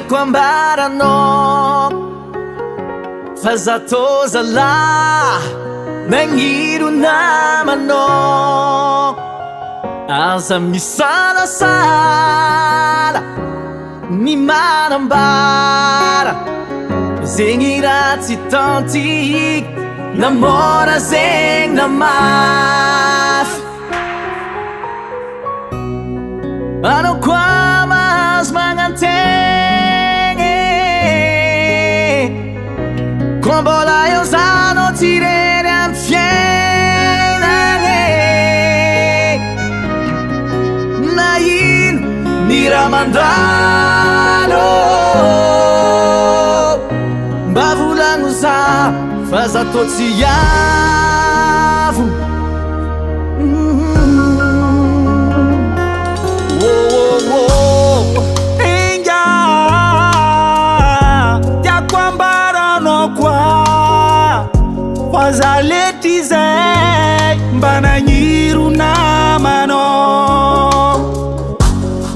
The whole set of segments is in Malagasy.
tiako ambaranao fa za tô zalahy nagniro namanao aza misalasala ny manambara zegny raha tsy tantiky namora zegny namafy anao koa mahazo magnantegny koa mbola eo zanao tsirery amy fiainagny na ino ny raha mandalo mba volagno za fa za tô tsy iavo Inga tiako ambaranao koa fa za lety zay mba nagniro namanao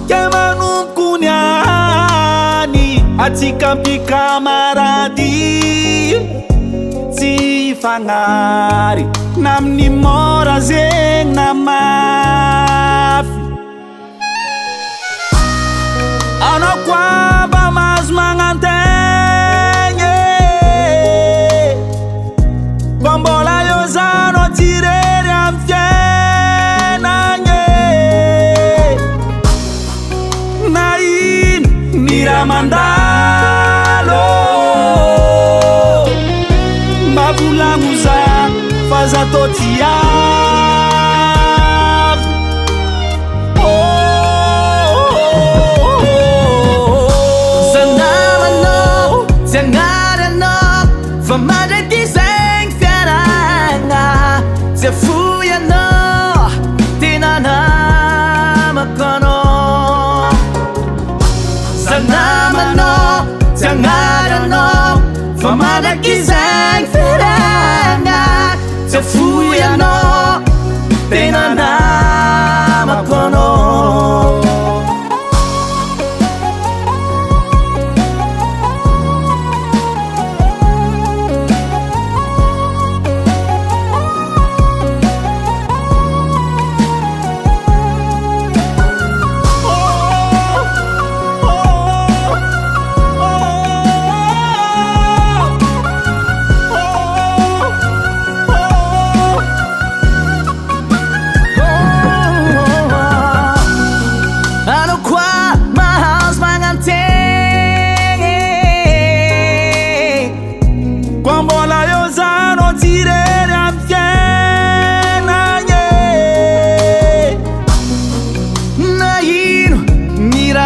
ke manompo niany atsika mpikamarady tsy fagnary naminy mora zegny namafy anao koa mba mahazo magnantegny koa mbola eo zanao tsirery amy fiainagny na ino ny raha mandalo mba volagno za fa za tô tsy iavo za namanao tsy agnaranao fa mandraiky zegny fiaragna tsy afoy anao tena namako anao za namanao tsy agnaranao fa mandraiky zegny fiaragna tsy afoy anao tena namako anao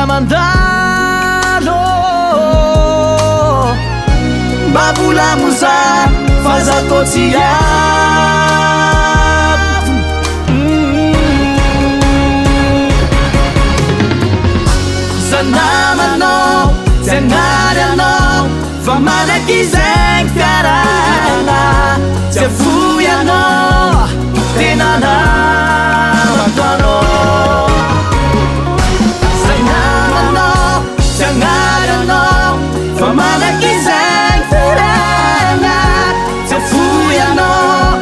mandalo mba volagno za fa za tô tsy iavo za namanao tsy agnary anao fa mandraiky zegny fiaragna tsy afoy anao tena namako anao fa mandraiky zegny fiaragna tsy afoy anao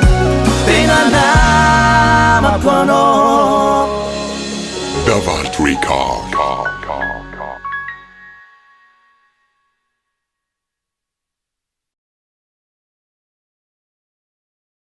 tena namako anao Davart Record.